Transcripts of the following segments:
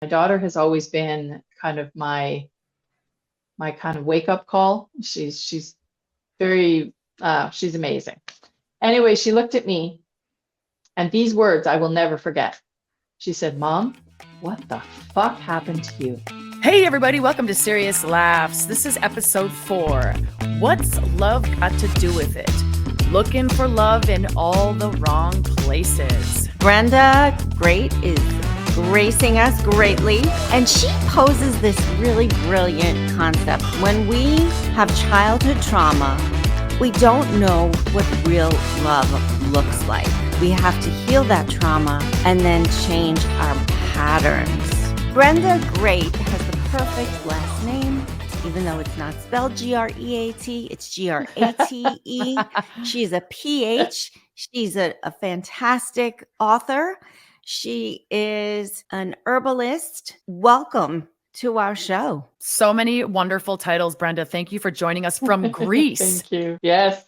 My daughter has always been kind of my kind of wake up call. She's very she's amazing. Anyway, she looked at me and these words I will never forget. She said, "Mom, what the fuck happened to you?" Hey, everybody, welcome to Serious Laughs. This is episode 4. What's love got to do with it? Looking for love in all the wrong places. Brenda Grate is gracing us greatly, and she poses this really brilliant concept. When we have childhood trauma, we don't know what real love looks like. We have to heal that trauma and then change our patterns. Brenda Grate has the perfect last name, even though it's not spelled G-R-E-A-T, it's G-R-A-T-E. She's a PH. She's a fantastic author. She is an herbalist. Welcome to our show. So many wonderful titles, Brenda. Thank you for joining us from Greece. Thank you. Yes.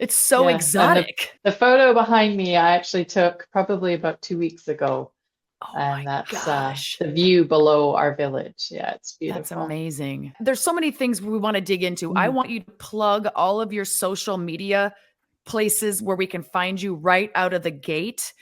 It's so exotic. The photo behind me I actually took probably about 2 weeks ago. Oh And my that's gosh. the view below our village. Yeah, it's beautiful. That's amazing. There's so many things we want to dig into. I want you to plug all of your social media places where we can find you right out of the gate.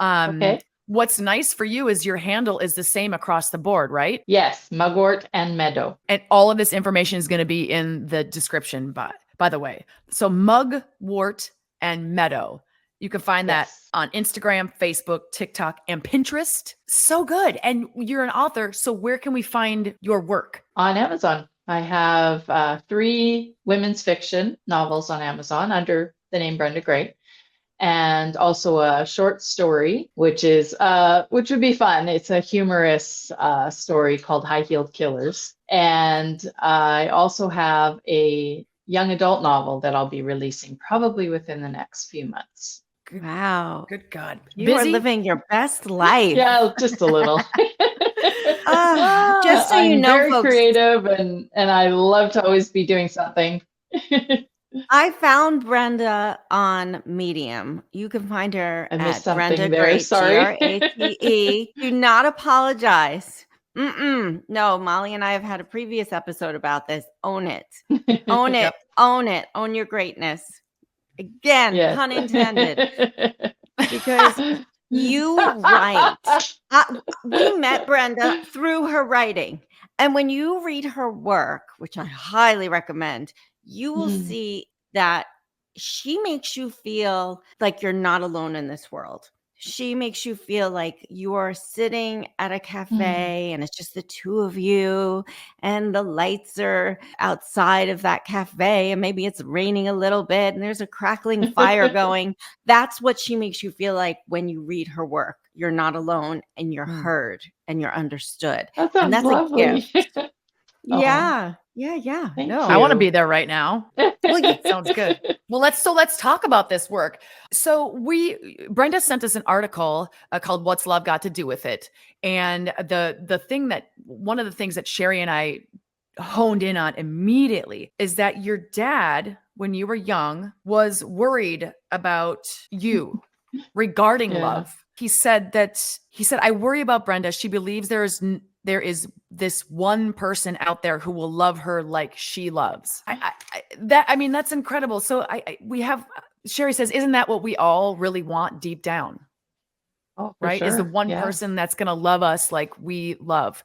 Okay. What's nice for you is your handle is the same across the board, right? Yes, Mugwort and Meadow. And all of this information is going to be in the description, by the way. So Mugwort and Meadow. You can find that on Instagram, Facebook, TikTok, and Pinterest. So good. And you're an author. So where can we find your work? On Amazon. I have 3 women's fiction novels on Amazon under the name Brenda Grate. And also a short story, which would be fun. It's a humorous story called High Heeled Killers. And I also have a young adult novel that I'll be releasing probably within the next few months. Wow. Good God. You are living your best life. Yeah, just a little. Just so you know, I'm very folks, creative and I love to always be doing something. I found Brenda on Medium. You can find her I missed at something Brenda there, Grate, sorry. Grate. Do not apologize. No, Molly and I have had a previous episode about this. Own it. Own it. Yep. Own it. Own your greatness. Again, Yes. pun intended. Because you write. We met Brenda through her writing. And when you read her work, which I highly recommend, you will see that she makes you feel like you're not alone in this world. She makes you feel like you are sitting at a cafe and it's just the two of you and the lights are outside of that cafe and maybe it's raining a little bit and there's a crackling fire going. That's what she makes you feel like when you read her work. You're not alone and you're heard and you're understood. That sounds and that's lovely. a gift. Oh, Yeah. thank No, you. I want to be there right now. Well, sounds good. Well, let's talk about this work. So Brenda sent us an article called "What's Love Got to Do with It," and one of the things that Sheri and I honed in on immediately is that your dad, when you were young, was worried about you regarding love. He said, I worry about Brenda. She believes there is this one person out there who will love her like she loves. That's incredible. So Sheri says, isn't that what we all really want deep down? Oh, right? sure. Is the one person that's going to love us like we love.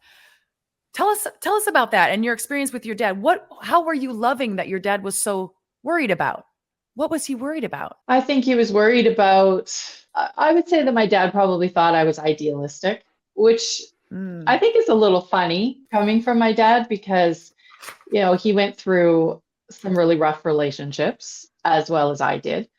Tell us about that and your experience with your dad. How were you loving that your dad was so worried about? What was he worried about? I think he was worried about, I would say that my dad probably thought I was idealistic, which I think is a little funny coming from my dad because, he went through some really rough relationships as well as I did.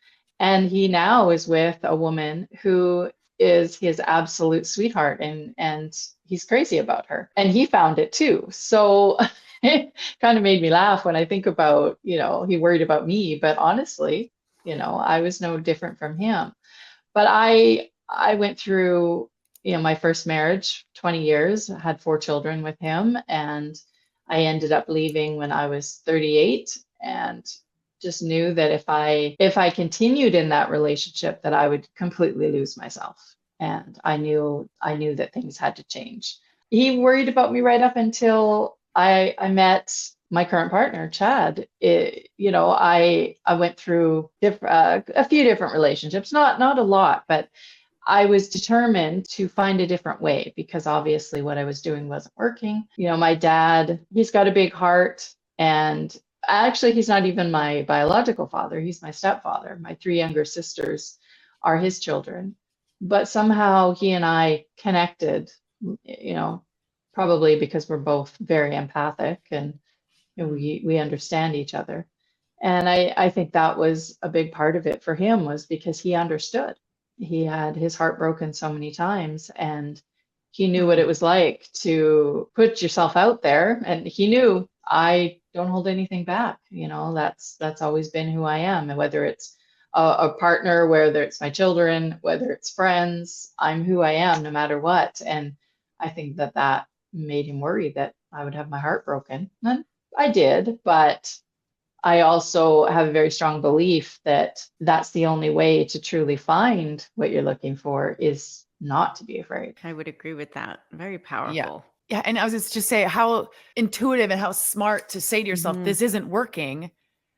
And he now is with a woman who is his absolute sweetheart and he's crazy about her. And he found it too. So it kind of made me laugh when I think about, he worried about me, but honestly, I was no different from him. But I went through, my first marriage, 20 years, I had 4 children with him, and I ended up leaving when I was 38 and just knew that if I continued in that relationship that I would completely lose myself. And I knew that things had to change. he worried about me right up until I met my current partner, Chad. I went through a few different relationships, not a lot, but I was determined to find a different way because obviously what I was doing wasn't working. My dad, he's got a big heart, and actually, he's not even my biological father, he's my stepfather. My three younger sisters are his children. But somehow he and I connected, you know, probably because we're both very empathic and we understand each other. And I think that was a big part of it for him was because he understood. He had his heart broken so many times and he knew what it was like to put yourself out there. And he knew I don't hold anything back. That's always been who I am. And whether it's a partner, whether it's my children, whether it's friends, I'm who I am no matter what. And I think that made him worry that I would have my heart broken. And I did, but I also have a very strong belief that that's the only way to truly find what you're looking for is not to be afraid. I would agree with that. Very Yeah. powerful. Yeah. And I was just say how intuitive and how smart to say to yourself, this isn't working.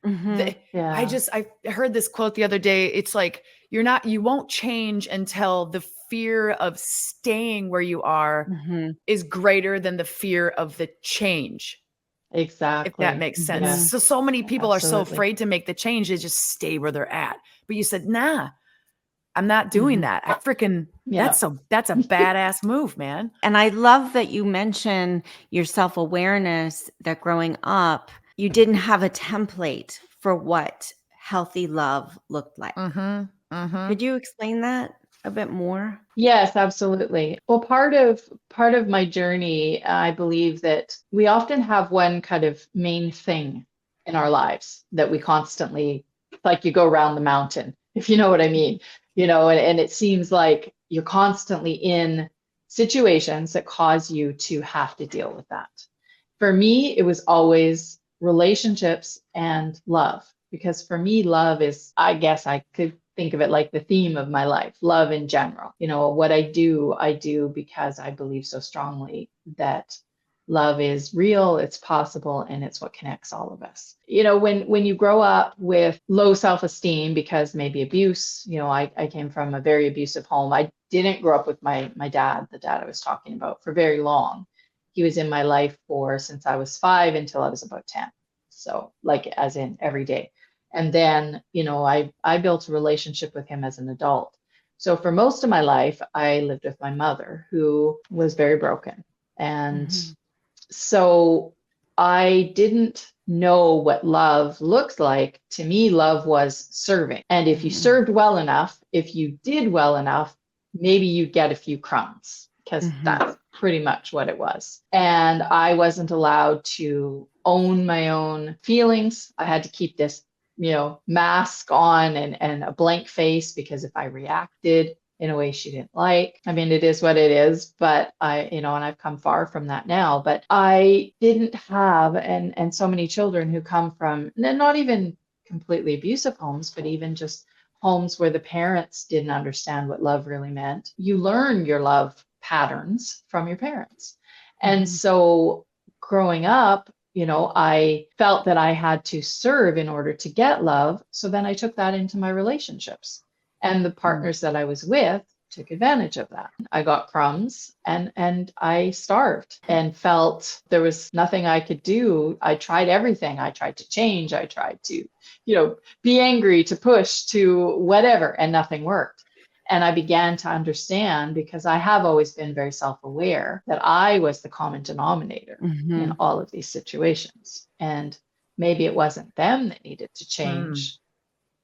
Mhm. I heard this quote the other day. It's like, you won't change until the fear of staying where you are Mhm. is greater than the fear of the change. Exactly. If that makes sense. Yeah, So many people are so absolutely. afraid to make the change, they just stay where they're at. But you said, nah, I'm not doing that. I freaking, Yeah. that's a badass move, man. And I love that you mention your self-awareness, that growing up, you didn't have a template for what healthy love looked like. Could you explain that a bit more? Yes, absolutely. Well, part of my journey, I believe that we often have one kind of main thing in our lives that we constantly, like you go around the mountain, if you know what I mean, and it seems like you're constantly in situations that cause you to have to deal with that. For me, it was always relationships and love, because for me, love is, I guess I could think of it like the theme of my life, love in general. What I do because I believe so strongly that love is real, it's possible, and it's what connects all of us. When you grow up with low self-esteem because maybe abuse, I came from a very abusive home. I didn't grow up with my dad, the dad I was talking about, for very long. He was in my life since I was 5 until I was about 10. So, like, as in every day. And then, I built a relationship with him as an adult. So for most of my life, I lived with my mother, who was very broken. And so I didn't know what love looked like. To me, love was serving. And if you served well enough, if you did well enough, maybe you'd get a few crumbs, because that's pretty much what it was. And I wasn't allowed to own my own feelings. I had to keep this, mask on and a blank face, because if I reacted in a way she didn't like, I mean, it is what it is, but and I've come far from that now, but I didn't have, and so many children who come from not even completely abusive homes, but even just homes where the parents didn't understand what love really meant. You learn your love patterns from your parents. And so growing up, I felt that I had to serve in order to get love. So then I took that into my relationships. And the partners that I was with took advantage of that. I got crumbs and I starved and felt there was nothing I could do. I tried everything. I tried to change. I tried to, be angry, to push, to whatever, and nothing worked. And I began to understand, because I have always been very self-aware, that I was the common denominator in all of these situations. And maybe it wasn't them that needed to change.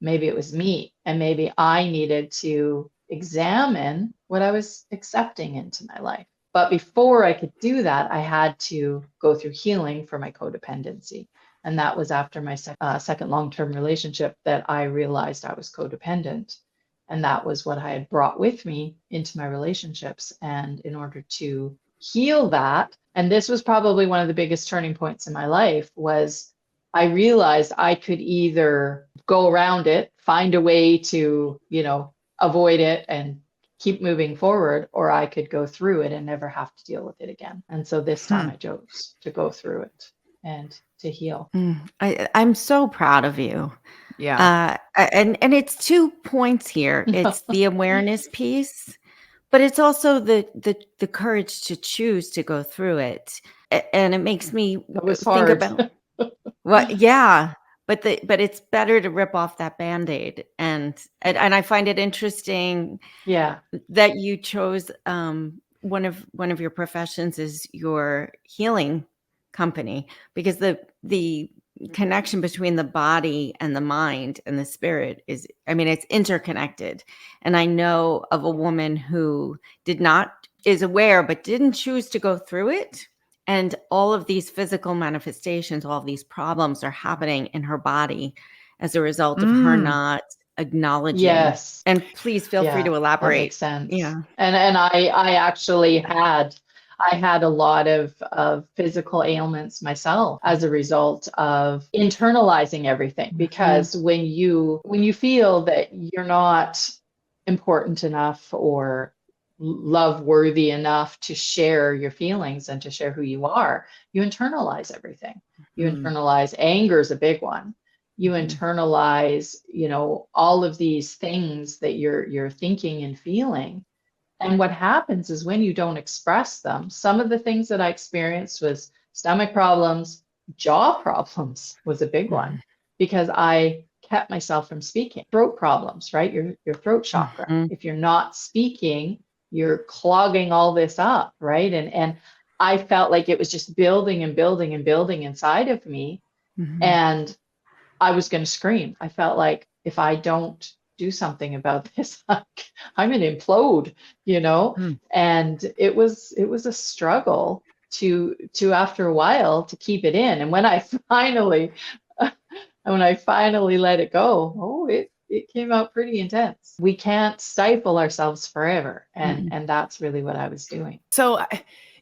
Maybe it was me, and maybe I needed to examine what I was accepting into my life. But before I could do that, I had to go through healing for my codependency. And that was after my second long-term relationship that I realized I was codependent. And that was what I had brought with me into my relationships. And in order to heal that, and this was probably one of the biggest turning points in my life, was I realized I could either go around it, find a way to, avoid it and keep moving forward, or I could go through it and never have to deal with it again. And so this time I chose to go through it and to heal. I'm so proud of you. Yeah. And it's 2 points here. It's the awareness piece, but it's also the courage to choose to go through it. And it makes me think about but it's better to rip off that Band-Aid. And I find it interesting that you chose one of your professions is your healing company, because the connection between the body and the mind and the spirit is, it's interconnected. And I know of a woman who is aware but didn't choose to go through it. And all of these physical manifestations, all of these problems are happening in her body as a result of her not acknowledging. Yes. And please feel free to elaborate. That makes sense. Yeah. And I actually had a lot of physical ailments myself as a result of internalizing everything. Because when you feel that you're not important enough or love worthy enough to share your feelings and to share who you are, you internalize everything. You internalize anger is a big one. You internalize, all of these things that you're thinking and feeling. And what happens is when you don't express them, some of the things that I experienced was stomach problems, jaw problems was a big one, because I kept myself from speaking. Throat problems, right? Your throat chakra. If you're not speaking, you're clogging all this up, right? And I felt like it was just building and building and building inside of me. And I was going to scream. I felt like if I don't do something about this, I'm going to implode, and it was a struggle to after a while to keep it in. And when I finally let it go, it came out pretty intense. We can't stifle ourselves forever. And that's really what I was doing. So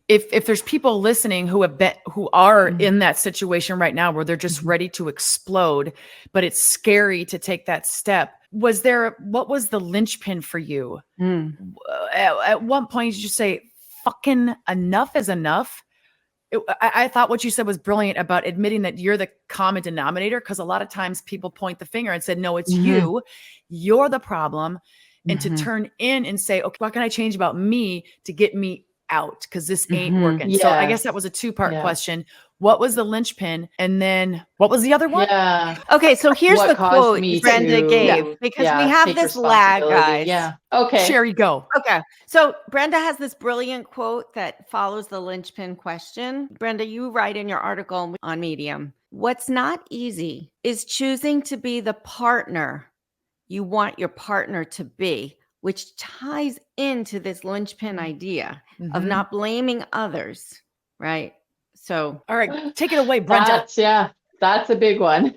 if there's people listening who are in that situation right now where they're just ready to explode, but it's scary to take that step, what was the linchpin for you? At one point did you say, fucking enough is enough? I thought what you said was brilliant about admitting that you're the common denominator, because a lot of times people point the finger and said, no, it's you're the problem. And to turn in and say, okay, what can I change about me to get me out? Because this ain't working. Yes. So I guess that was a 2-part question. What was the linchpin? And then what was the other one? Yeah. Okay, so here's What the quote to Brenda gave, because we have this lag, guys. Yeah. Okay. Sheri, go. Okay. So Brenda has this brilliant quote that follows the linchpin question. Brenda, you write in your article on Medium, what's not easy is choosing to be the partner you want your partner to be, which ties into this linchpin idea of not blaming others, right? So, all right, take it away, Brenda. That's a big one.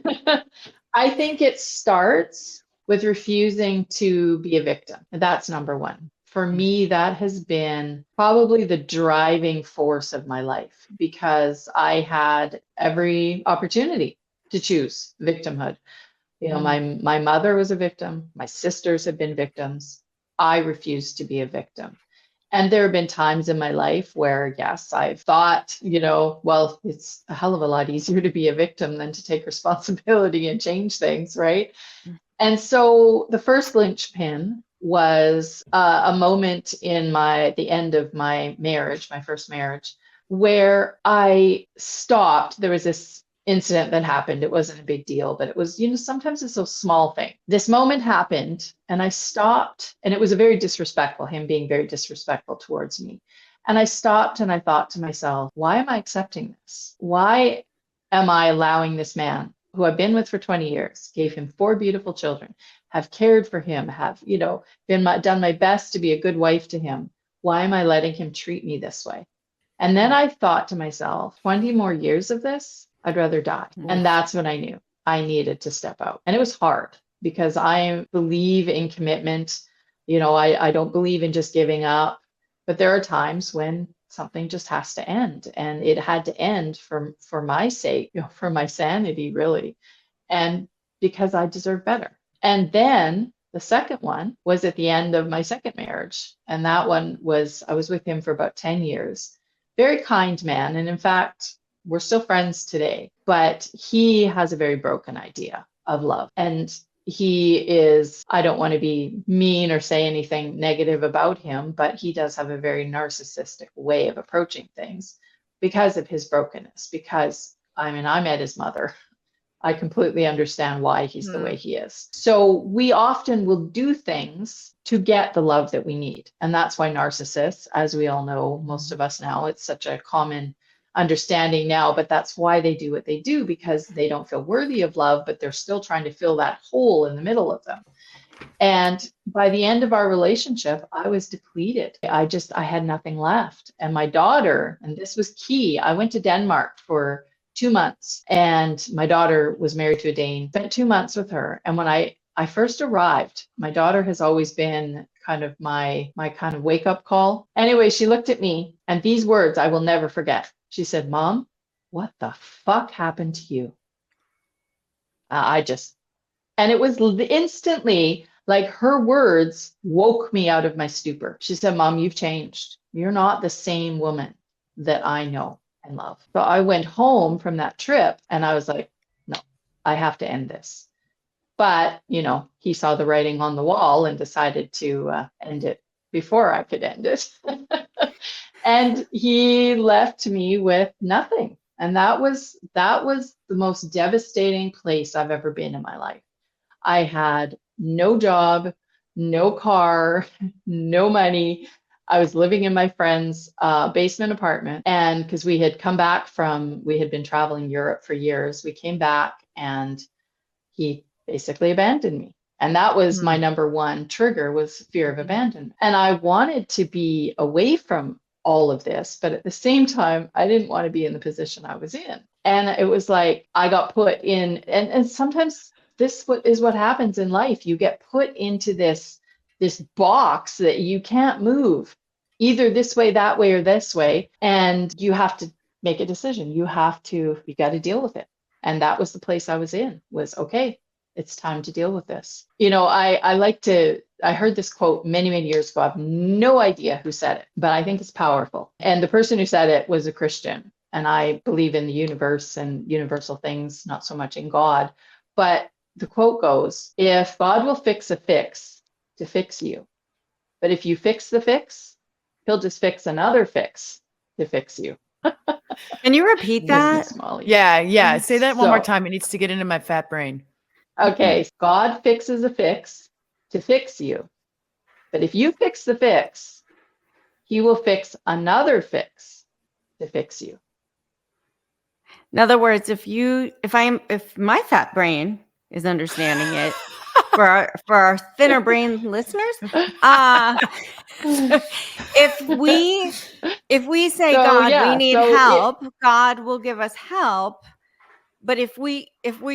I think it starts with refusing to be a victim. That's number one. For me, that has been probably the driving force of my life, because I had every opportunity to choose victimhood. My mother was a victim. My sisters have been victims. I refused to be a victim. And there have been times in my life where, yes, I've thought, well, it's a hell of a lot easier to be a victim than to take responsibility and change things, right? And so the first linchpin was a moment in the end of my marriage, my first marriage, where I stopped. There was this incident that happened. It wasn't a big deal, but it was, sometimes it's a small thing. This moment happened and I stopped, and it was him being very disrespectful towards me. And I stopped and I thought to myself, why am I accepting this? Why am I allowing this man who I've been with for 20 years, gave him 4 beautiful children, have cared for him, have, done my best to be a good wife to him. Why am I letting him treat me this way? And then I thought to myself, 20 more years of this, I'd rather die. And that's when I knew I needed to step out. And it was hard, because I believe in commitment. I don't believe in just giving up, but there are times when something just has to end, and it had to end for my sake, for my sanity, really. And because I deserve better. And then The second one was at the end of my second marriage. And that one was, I was with him for about 10 years. Very kind man. And in fact, we're still friends today, but he has a very broken idea of love. And he is, I don't want to be mean or say anything negative about him, but he does have a very narcissistic way of approaching things because of his brokenness. Because I mean, I met his mother. I completely understand why he's the way he is. So we often will do things to get the love that we need. And that's why narcissists, as we all know, most of us now, it's such a common understanding now, but that's why they do what they do, because they don't feel worthy of love, but they're still trying to fill that hole in the middle of them. And by the end of our relationship, I was depleted. I had nothing left. And my daughter, and this was key, I went to Denmark for 2 months, and my daughter was married to a Dane, spent 2 months with her. And when I first arrived, my daughter has always been kind of my kind of wake up call. Anyway, she looked at me, and these words I will never forget. She said, "Mom, what the fuck happened to you?" And it was instantly like her words woke me out of my stupor. She said, "Mom, you've changed. You're not the same woman that I know and love." So I went home from that trip and I was like, no, I have to end this. But, he saw the writing on the wall and decided to end it before I could end it. And he left me with nothing. And that was the most devastating place I've ever been in my life. I had no job, no car, no money. I was living in my friend's basement apartment. And because we had been traveling Europe for years, we came back and he basically abandoned me. And that was my number one trigger, was fear of abandonment. And I wanted to be away from all of this, but at the same time, I didn't want to be in the position I was in. And it was like I got put in, and sometimes this is what happens in life. You get put into this box that you can't move, either this way, that way, or this way. And you have to make a decision. You got to deal with it. And that was the place I was in, was okay, it's time to deal with this. I heard this quote many, many years ago. I have no idea who said it, but I think it's powerful. And the person who said it was a Christian. And I believe in the universe and universal things, not so much in God. But the quote goes, "If God will fix a fix to fix you, but if you fix the fix, he'll just fix another fix to fix you." Can you repeat that? Yeah. Say that one more time. It needs to get into my fat brain. Okay. God fixes a fix to fix you. But if you fix the fix, he will fix another fix to fix you. In other words, if my fat brain is understanding it, for our thinner brain listeners, if we say, God, we need help, God will give us help. But if we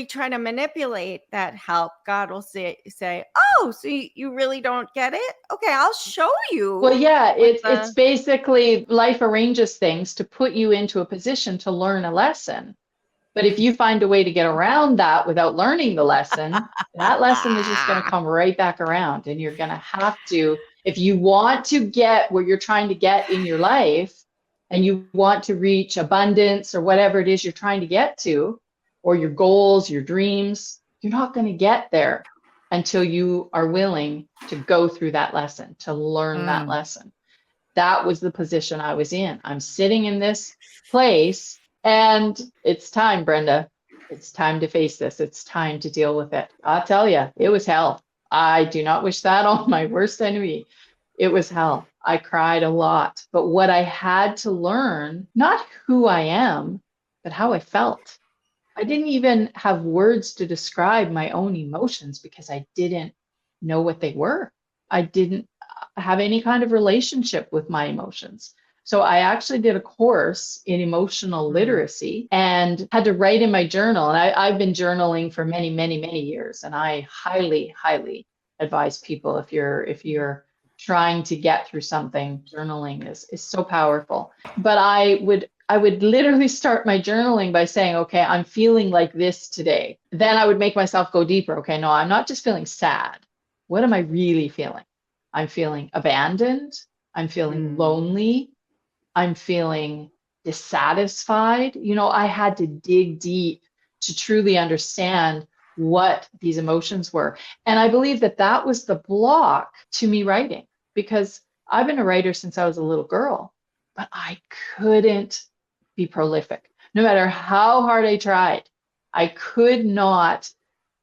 try to manipulate that help, God will say, "Oh, so you really don't get it? Okay, I'll show you." Well, yeah, it's basically life arranges things to put you into a position to learn a lesson. But if you find a way to get around that without learning the lesson, that lesson is just going to come right back around. And you're going to have to, if you want to get where you're trying to get in your life, and you want to reach abundance or whatever it is you're trying to get to, or your goals, your dreams, you're not going to get there until you are willing to go through that lesson, to learn that lesson. That was the position I was in. I'm sitting in this place, and it's time, Brenda. It's time to face this. It's time to deal with it. I'll tell you, it was hell. I do not wish that on my worst enemy. It was hell. I cried a lot. But what I had to learn, not who I am, but how I felt. I didn't even have words to describe my own emotions because I didn't know what they were. I didn't have any kind of relationship with my emotions. So I actually did a course in emotional literacy and had to write in my journal. And I've been journaling for many, many, many years. And I highly, highly advise people, if you're trying to get through something, journaling is so powerful. But I would literally start my journaling by saying, okay, I'm feeling like this today. Then I would make myself go deeper. Okay, no, I'm not just feeling sad. what am I really feeling? I'm feeling abandoned. I'm feeling lonely. I'm feeling dissatisfied. I had to dig deep to truly understand what these emotions were. And I believe that that was the block to me writing, because I've been a writer since I was a little girl, but I couldn't be prolific. No matter how hard I tried, I could not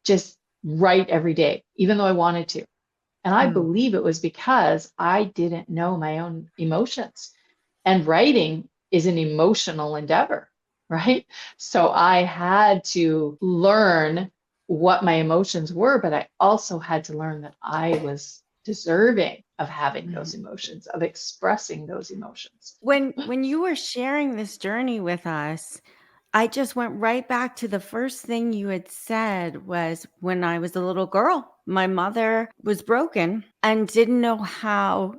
just write every day, even though I wanted to. And I believe it was because I didn't know my own emotions. And writing is an emotional endeavor, right? So I had to learn what my emotions were, but I also had to learn that I was deserving of having those emotions, of expressing those emotions. When you were sharing this journey with us, I just went right back to the first thing you had said was, when I was a little girl, my mother was broken and didn't know how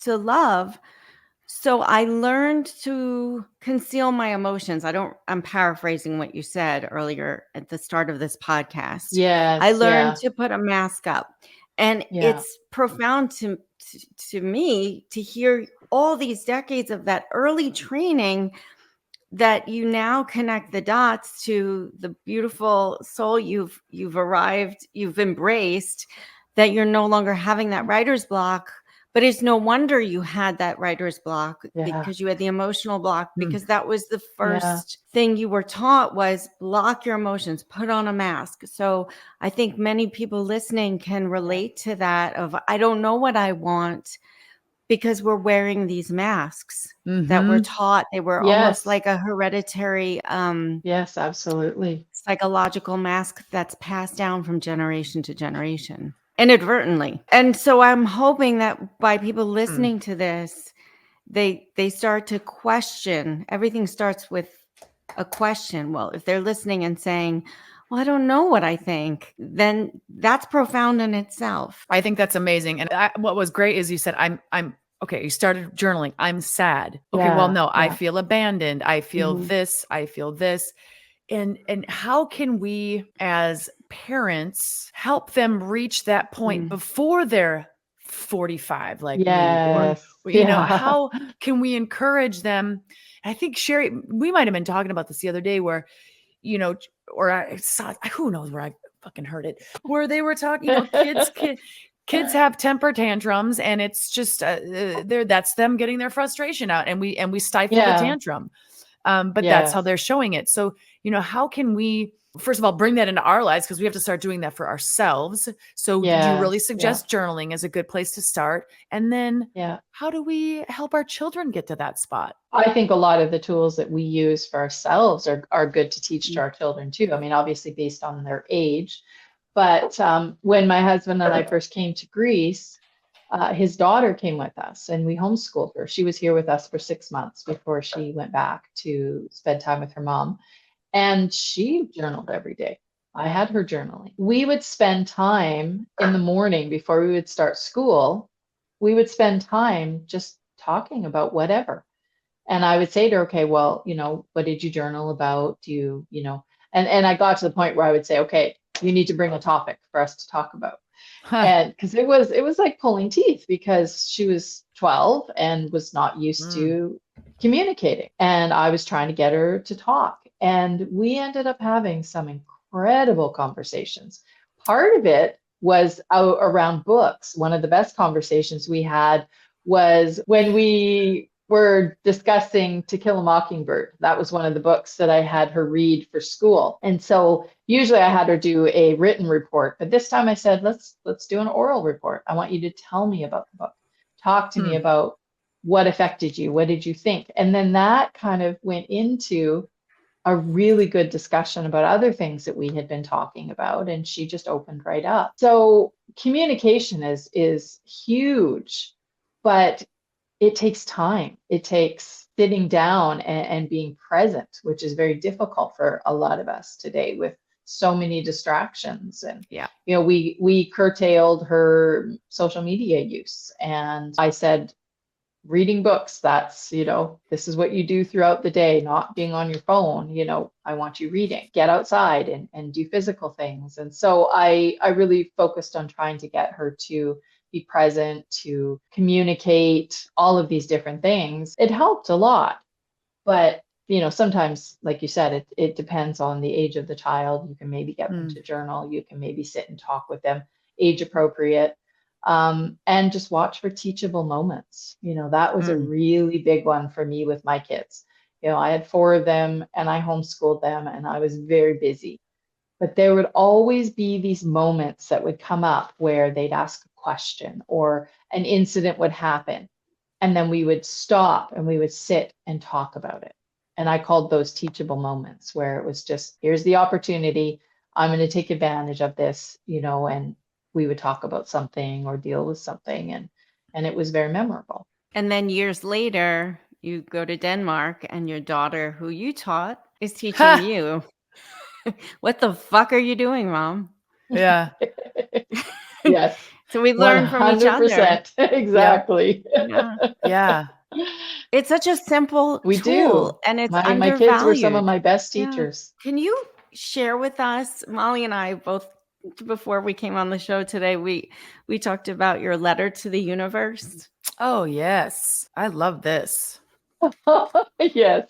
to love. So I learned to conceal my emotions. I'm paraphrasing what you said earlier at the start of this podcast. I Yes, learned yeah, to put a mask up. And yeah, it's profound to me to hear all these decades of that early training, that you now connect the dots to the beautiful soul you've embraced, that you're no longer having that writer's block. But it's no wonder you had that writer's block, yeah, because you had the emotional block, because that was the yeah, first thing you were taught, was block your emotions, put on a mask. So I think many people listening can relate to that, of, I don't know what I want, because we're wearing these masks that we're taught. They were almost yes, like a hereditary yes, absolutely. psychological mask that's passed down from generation to generation inadvertently. And so I'm hoping that by people listening to this, they start to question. Everything starts with a question. Well, if they're listening and saying, well, I don't know what I think, then that's profound in itself. I think that's amazing. And what was great is you said, I'm okay. You started journaling. I'm sad. Okay. Well, Yeah, no, I yeah. feel abandoned. I feel this. I feel this. And how can we as parents help them reach that point before they're 45 like me? Or, Yes, yeah, how can we encourage them? I think Sheri, we might have been talking about this the other day, where, or I saw, who knows where I fucking heard it, where they were talking, kids have temper tantrums, and it's just that's them getting their frustration out, and we stifle the yeah, tantrum. But that's how yes, they're showing it. So, how can we, first of all, bring that into our lives? Because we have to start doing that for ourselves. So do you really yes, yeah, suggest journaling as a good place to start? And then yeah. how do we help our children get to that spot? I think a lot of the tools that we use for ourselves are good to teach to our children too. I mean, obviously based on their age. But when my husband and I first came to Greece, his daughter came with us and we homeschooled her. She was here with us for 6 months before she went back to spend time with her mom. And she journaled every day. I had her journaling. We would spend time in the morning before we would start school. We would spend time just talking about whatever. And I would say to her, okay, well, what did you journal about? Do and I got to the point where I would say, okay, you need to bring a topic for us to talk about. Huh. And because it was like pulling teeth, because she was 12 and was not used to communicating. And I was trying to get her to talk. And we ended up having some incredible conversations. Part of it was around books. One of the best conversations we had was when we were discussing To Kill a Mockingbird. That was one of the books that I had her read for school. And so usually I had her do a written report, but this time I said, let's do an oral report. I want you to tell me about the book. Talk to me about what affected you. What did you think? And then that kind of went into a really good discussion about other things that we had been talking about, and she just opened right up. So communication is huge, but it takes time. It takes sitting down and being present, which is very difficult for a lot of us today with so many distractions. And Yeah. we curtailed her social media use, and I said, reading books. That's, this is what you do throughout the day, not being on your phone. I want you reading, get outside and do physical things. And so I really focused on trying to get her to be present, to communicate, all of these different things. It helped a lot. But, sometimes, like you said, it depends on the age of the child. You can maybe get them to journal. You can maybe sit and talk with them, age appropriate, and just watch for teachable moments. That was a really big one for me with my kids. I had 4 of them and I homeschooled them and I was very busy. But there would always be these moments that would come up where they'd ask a question or an incident would happen. And then we would stop and we would sit and talk about it. And I called those teachable moments, where it was just, here's the opportunity. I'm going to take advantage of this, and we would talk about something or deal with something. And it was very memorable. And then years later, you go to Denmark and your daughter, who you taught, is teaching you. What the fuck are you doing, Mom? Yeah. Yes. So we learn from each other. 100%. Exactly. Yeah. Yeah. It's such a simple We tool, do. and it's My kids were some of my best teachers. Can you share with us, Molly and I both, before we came on the show today, we talked about your letter to the universe. Oh, yes. I love this. Yes.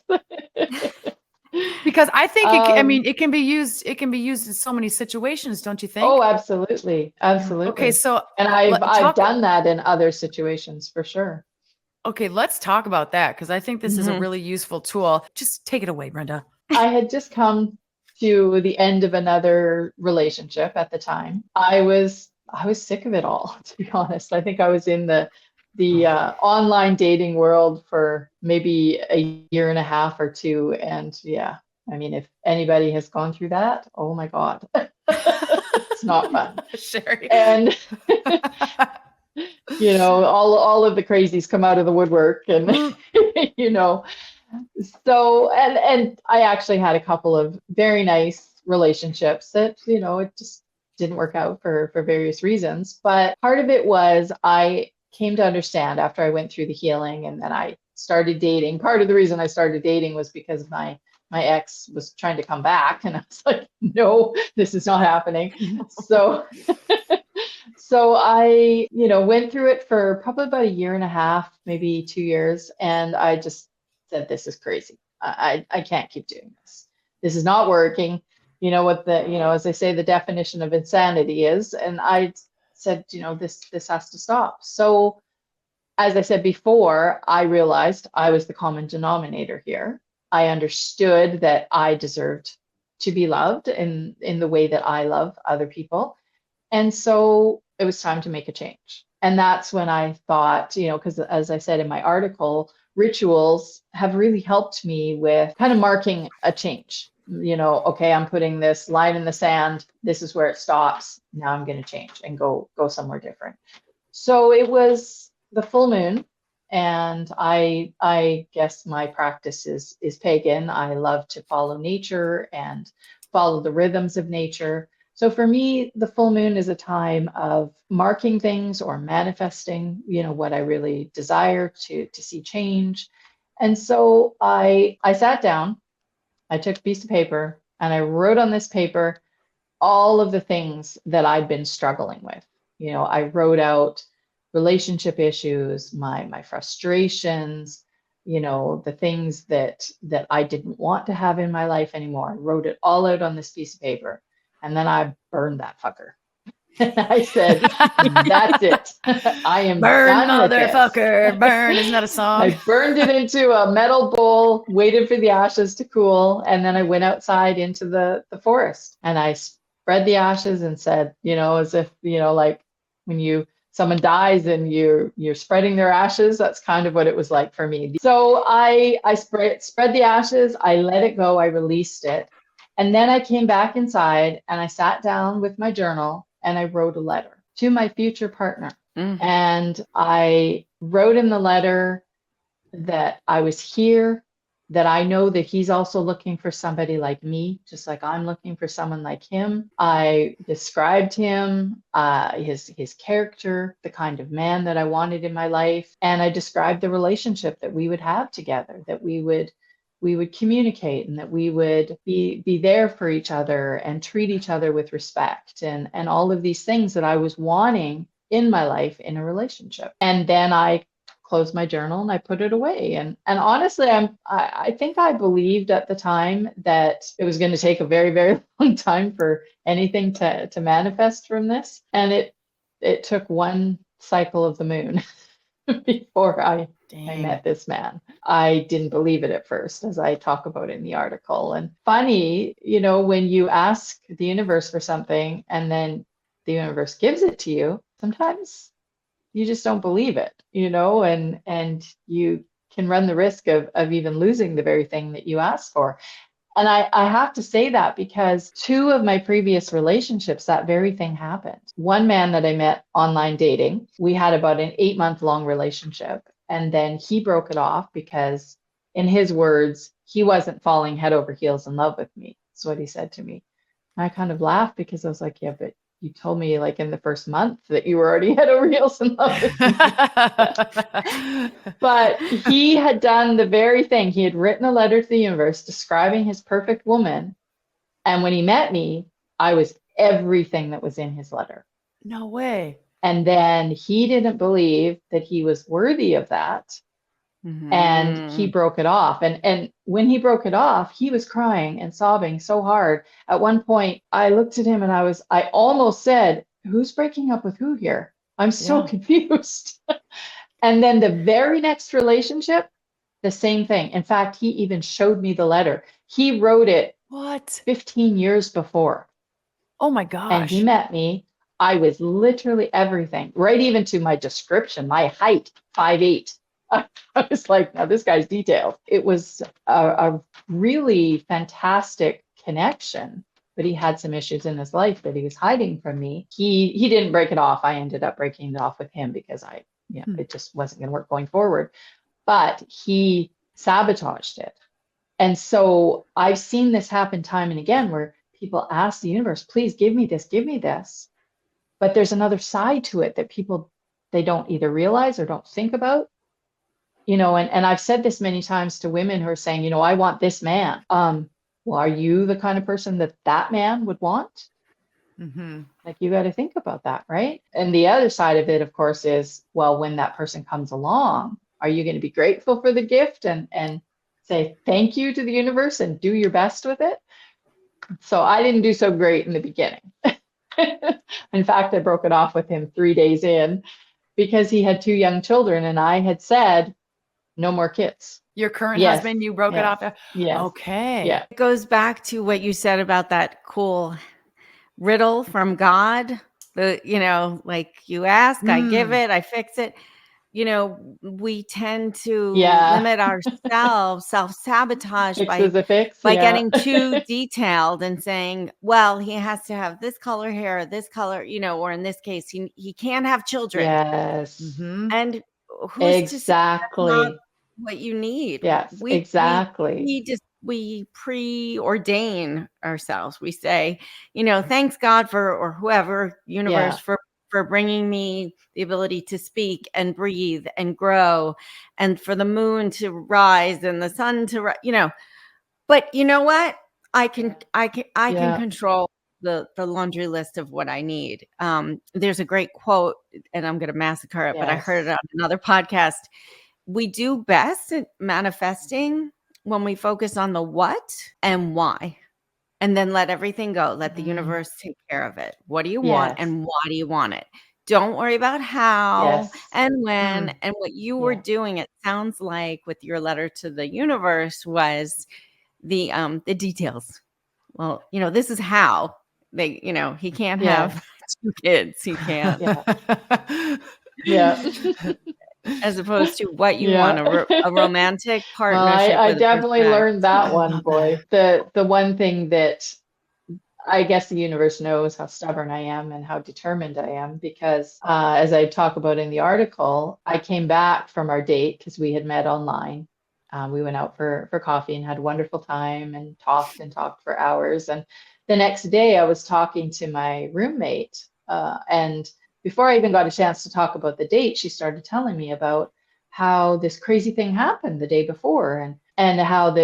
Because I think it can be used in so many situations, don't you think? Oh, absolutely. Absolutely. Okay, so and I've done that in other situations for sure. Okay, let's talk about that, because I think this is a really useful tool. Just take it away, Brenda. I had just come to the end of another relationship at the time. I was sick of it all, to be honest. I think I was in the online dating world for maybe a year and a half or 2. And yeah, I mean, if anybody has gone through that, oh my God, it's not fun. Sheri. And all of the crazies come out of the woodwork and, so, and I actually had a couple of very nice relationships that, it just didn't work out for various reasons. But part of it was I came to understand after I went through the healing and then I started dating. Part of the reason I started dating was because my ex was trying to come back and I was like, no, this is not happening. So I, went through it for probably about a year and a half, maybe 2 years. And I just said, this is crazy. I can't keep doing this. This is not working. What as they say, the definition of insanity is. And I said, this has to stop. So as I said before, I realized I was the common denominator here. I understood that I deserved to be loved in the way that I love other people. And so it was time to make a change. And that's when I thought, because as I said in my article, rituals have really helped me with kind of marking a change. Okay, I'm putting this line in the sand. This is where it stops. Now I'm going to change and go somewhere different. So it was the full moon. And I guess my practice is pagan. I love to follow nature and follow the rhythms of nature. So for me, the full moon is a time of marking things or manifesting, what I really desire to see change. And so I sat down, I took a piece of paper and I wrote on this paper all of the things that I'd been struggling with. I wrote out relationship issues, my frustrations, the things that I didn't want to have in my life anymore. I wrote it all out on this piece of paper. And then I burned that fucker. I said, that's it. I am burn, done with this. motherfucker. Burn is not a song. I burned it into a metal bowl, waited for the ashes to cool, and then I went outside into the forest. And I spread the ashes and said, as if, like when someone dies and you're spreading their ashes, that's kind of what it was like for me. So I spread the ashes, I let it go, I released it. And then I came back inside and I sat down with my journal and I wrote a letter to my future partner. And I wrote in the letter that I was here, that I know that he's also looking for somebody like me, just like I'm looking for someone like him. I described him, his character, the kind of man that I wanted in my life, and I described the relationship that we would have together, that we would communicate, and that we would be there for each other and treat each other with respect, and all of these things that I was wanting in my life in a relationship. And then I closed my journal and I put it away. And honestly, I think I believed at the time that it was going to take a very, very long time for anything to manifest from this. And it took one cycle of the moon before I met this man. I didn't believe it at first, as I talk about in the article. And funny, when you ask the universe for something and then the universe gives it to you, sometimes you just don't believe it, and you can run the risk of even losing the very thing that you asked for. And I have to say that because 2 of my previous relationships, that very thing happened. One man that I met online dating, we had about an 8-month-long relationship. And then he broke it off because, in his words, he wasn't falling head over heels in love with me. That's what he said to me. And I kind of laughed because I was like, yeah, but you told me like in the first month that you were already head over heels in love with me. But he had done the very thing. He had written a letter to the universe describing his perfect woman. And when he met me, I was everything that was in his letter. No way. And then he didn't believe that he was worthy of that. Mm-hmm. And he broke it off. And when he broke it off, he was crying and sobbing so hard. At one point, I looked at him and I almost said, who's breaking up with who here? I'm so confused. And then the very next relationship, the same thing. In fact, he even showed me the letter. He wrote it 15 years before. Oh my gosh. And he met me. I was literally everything, right even to my description, my height, 5'8". I was like, now this guy's detailed. It was a really fantastic connection, but he had some issues in his life that he was hiding from me. He didn't break it off. I ended up breaking it off with him because it just wasn't going to work going forward. But he sabotaged it. And so I've seen this happen time and again where people ask the universe, please give me this, give me this. But there's another side to it that people, they don't either realize or don't think about. And I've said this many times to women who are saying, I want this man. Well, are you the kind of person that man would want? Mm-hmm. Like, you got to think about that, right? And the other side of it, of course, is, well, when that person comes along, are you going to be grateful for the gift and say thank you to the universe and do your best with it? So I didn't do so great in the beginning. In fact, I broke it off with him 3 days in because he had 2 young children and I had said, no more kids. Your current husband, you broke it off? Yes. Okay. Yeah. It goes back to what you said about that cool riddle from God. Like you ask, I give it, I fix it. We tend to limit ourselves, self-sabotage by getting too detailed and saying, well, he has to have this color hair, this color, or in this case, he can't have children. Yes. Mm-hmm. And who's to say that's not what you need? Yes, exactly. We preordain ourselves. We say, thanks God or whoever, universe, for bringing me the ability to speak and breathe and grow, and for the moon to rise and the sun to But you know what? I can control the laundry list of what I need. There's a great quote, and I'm going to massacre it, but I heard it on another podcast. We do best at manifesting when we focus on the what and why, and then let everything go. Let the universe take care of it. What do you want and why do you want it? Don't worry about how and when and what you were doing. It sounds like with your letter to the universe was the details. Well, this is how they, he can't have 2 kids. He can't. As opposed to what you want, a romantic partnership. Well, I definitely learned that one, boy. The one thing that I guess the universe knows how stubborn I am and how determined I am because as I talk about in the article, I came back from our date because we had met online We went out for coffee and had a wonderful time and talked for hours. And the next day I was talking to my roommate, and before I even got a chance to talk about the date, she started telling me about how this crazy thing happened the day before, and how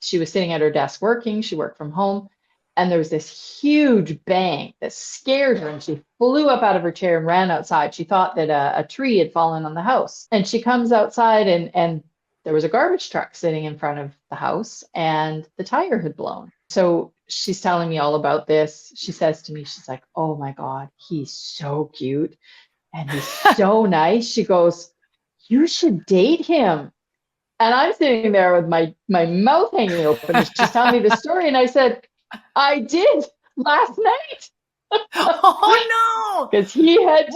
she was sitting at her desk working, she worked from home, and there was this huge bang that scared her, and she flew up out of her chair and ran outside. She thought that a tree had fallen on the house. And she comes outside, and there was a garbage truck sitting in front of the house, and the tire had blown. So she's telling me all about this. She says to me, she's like, "Oh my God, he's so cute and he's so nice." She goes, "You should date him." And I'm sitting there with my mouth hanging open, and she's telling me the story. And I said, "I did last night." Oh no! Because he had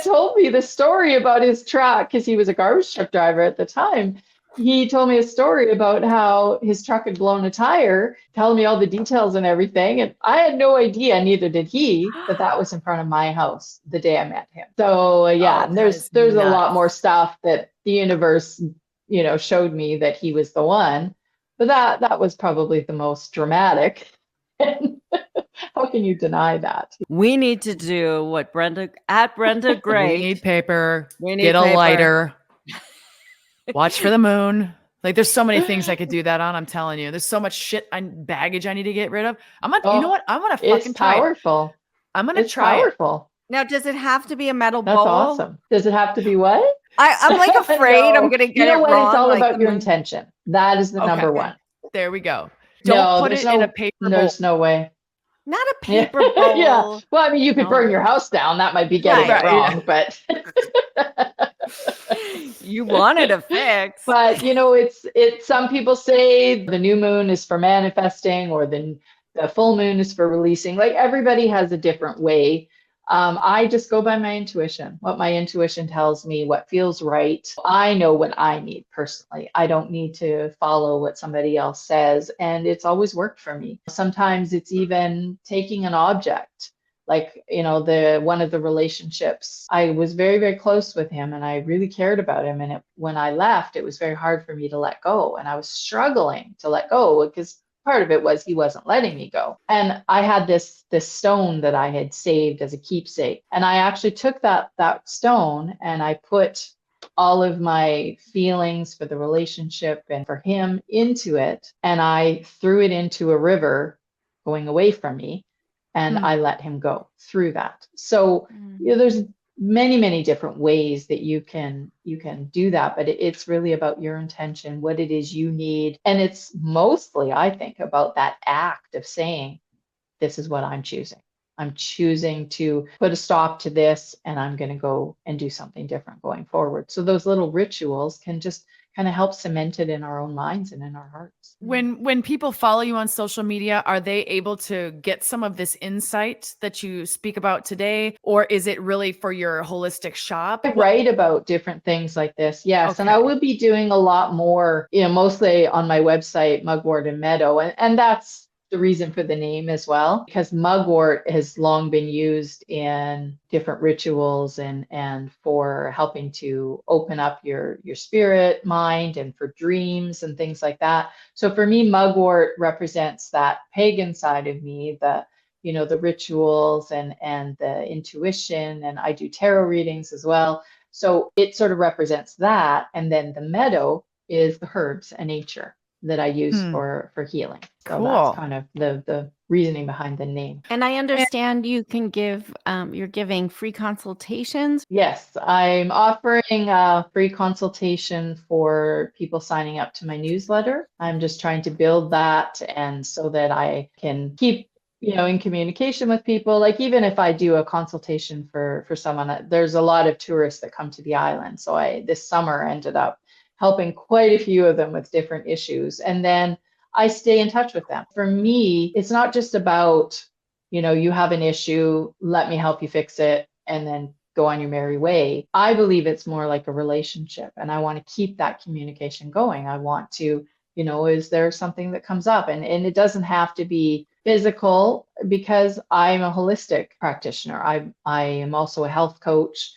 told me the story about his truck, because he was a garbage truck driver at the time. He told me a story about how his truck had blown a tire, telling me all the details and everything. And I had no idea, neither did he, that was in front of my house the day I met him. So yeah, and there's a lot more stuff that the universe, showed me that he was the one. But that was probably the most dramatic. How can you deny that? We need to do what Brenda Grate. We need paper. Get a lighter. Watch for the moon. Like, there's so many things I could do that on. I'm telling you, there's so much shit and baggage I need to get rid of. You know what? I'm gonna fucking try powerful. It. I'm gonna try powerful. it. Now, does it have to be a metal bowl? That's awesome. Does it have to be what? I'm like afraid No. I'm gonna get it wrong. It's all like about your intention. That is the number one. There we go. Don't put it in a paper bowl. There's no way. Not a paper bowl. Yeah. Well, I mean, you could burn your house down. That might be getting it wrong, but you wanted a fix. But it's some people say the new moon is for manifesting, or the full moon is for releasing. Like, everybody has a different way. I just go by my intuition, what my intuition tells me, what feels right. I know what I need personally. I don't need to follow what somebody else says. And it's always worked for me. Sometimes it's even taking an object. Like, one of the relationships, I was very, very close with him, and I really cared about him. And when I left, it was very hard for me to let go. And I was struggling to let go, because part of it was he wasn't letting me go. And I had this stone that I had saved as a keepsake. And I actually took that stone, and I put all of my feelings for the relationship and for him into it. And I threw it into a river going away from me. And I let him go through that. So there's many, many different ways that you can do that, but it's really about your intention, what it is you need. And it's mostly, I think, about that act of saying, this is what I'm choosing. I'm choosing to put a stop to this, and I'm going to go and do something different going forward. So those little rituals can just kind of help cement it in our own minds and in our hearts. When people follow you on social media, are they able to get some of this insight that you speak about today? Or is it really for your holistic shop? I write about different things like this, yes. Okay. And I will be doing a lot more, mostly on my website, Mugwort and Meadow. And that's the reason for the name as well, because mugwort has long been used in different rituals and for helping to open up your spirit, mind, and for dreams and things like that. So for me, mugwort represents that pagan side of me, the rituals and the intuition, and I do tarot readings as well. So it sort of represents that. And then the meadow is the herbs and nature that I use for healing. So that's kind of the reasoning behind the name. And I understand you can you're giving free consultations. Yes, I'm offering a free consultation for people signing up to my newsletter. I'm just trying to build that, and so that I can keep in communication with people. Like, even if I do a consultation for someone, there's a lot of tourists that come to the island. So this summer ended up helping quite a few of them with different issues. And then I stay in touch with them. For me, it's not just about, you have an issue, let me help you fix it, and then go on your merry way. I believe it's more like a relationship, and I want to keep that communication going. I want to, is there something that comes up? And it doesn't have to be physical, because I'm a holistic practitioner. I am also a health coach.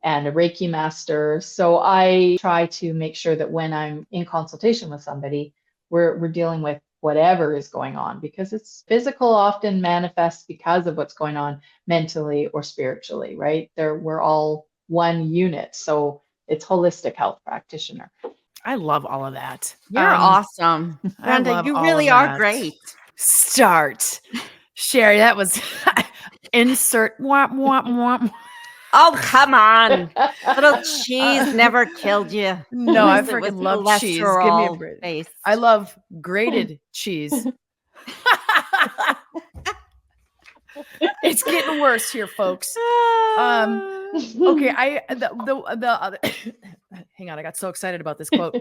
and a Reiki master. So I try to make sure that when I'm in consultation with somebody, we're dealing with whatever is going on, because it's physical often manifests because of what's going on mentally or spiritually, right? We're all one unit. So it's holistic health practitioner. I love all of that. You're awesome. I Brenda, love you all really of are that. great. Start. Sheri, that was insert womp womp womp. Oh, come on. Little cheese never killed you. No, I Unless it was freaking love cheese. Give me a cholesterol break. base. I love grated cheese. It's getting worse here, folks. Okay, the other hang on, I got so excited about this quote.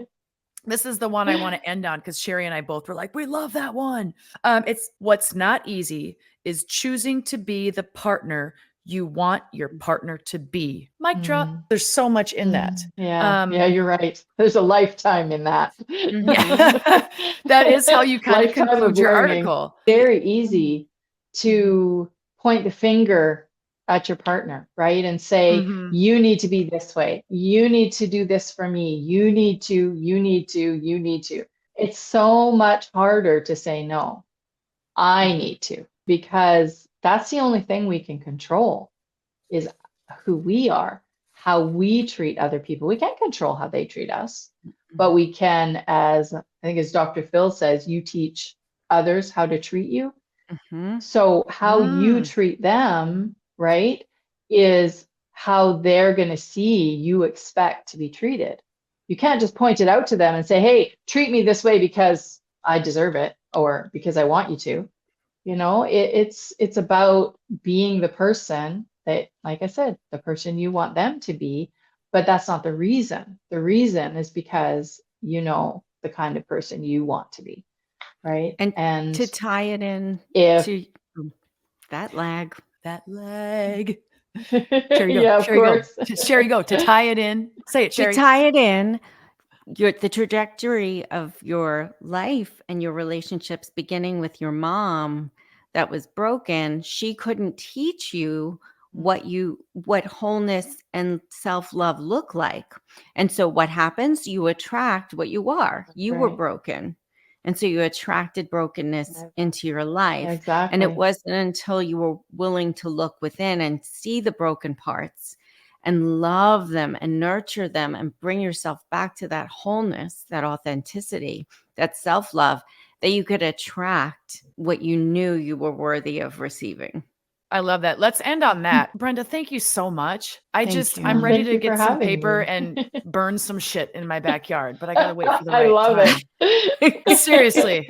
This is the one I want to end on, because Sheri and I both were like, we love that one. It's, what's not easy is choosing to be the partner you want your partner to be. Mic drop. There's so much in that. Yeah, you're right. There's a lifetime in that. Yeah. That is how you kind of conclude your article. Very easy to point the finger at your partner, right? And say, you need to be this way. You need to do this for me. You need to. It's so much harder to say, no, I need to, because that's the only thing we can control, is who we are, how we treat other people. We can't control how they treat us, but we can, as I think as Dr. Phil says, you teach others how to treat you. So how you treat them, right, is how they're going to see you expect to be treated. You can't just point it out to them and say, hey, treat me this way because I deserve it, or because I want you to. You know, it's about being the person that, like I said, the person you want them to be, but that's not the reason. The reason is because you know the kind of person you want to be, right? And to tie it in to that lag. Sheri, go. Yeah, of course. Sheri, go. To tie it in. Say it, Sheri. To tie it in, the trajectory of your life and your relationships, beginning with your mom that was broken, she couldn't teach you what wholeness and self-love look like. And so what happens? You attract what you are. You were broken. And so you attracted brokenness into your life. Exactly. And it wasn't until you were willing to look within and see the broken parts and love them and nurture them and bring yourself back to that wholeness, that authenticity, that self-love, that you could attract what you knew you were worthy of receiving. I love that. Let's end on that. Brenda, thank you so much. I'm ready to get some paper and burn some shit in my backyard, but I got to wait for the right time. I love it. Seriously.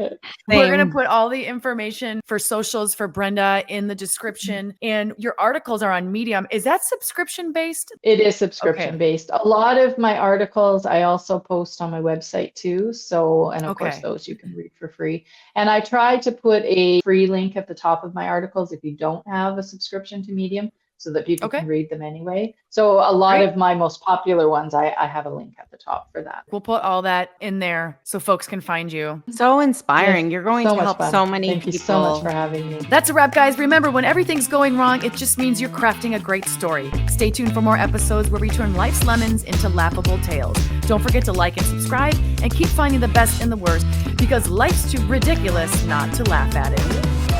We're going to put all the information for socials for Brenda in the description, and your articles are on Medium. Is that subscription based? It is subscription based. A lot of my articles I also post on my website too. So, and of course those you can read for free. And I try to put a free link at the top of my articles if you don't have a subscription to Medium, so that people can read them anyway. So a lot of my most popular ones, I have a link at the top for that. We'll put all that in there so folks can find you. So inspiring. You're going to help so many people. Thank you so much for having me. That's a wrap, guys. Remember, when everything's going wrong, it just means you're crafting a great story. Stay tuned for more episodes where we turn life's lemons into laughable tales. Don't forget to like and subscribe, and keep finding the best in the worst, because life's too ridiculous not to laugh at it.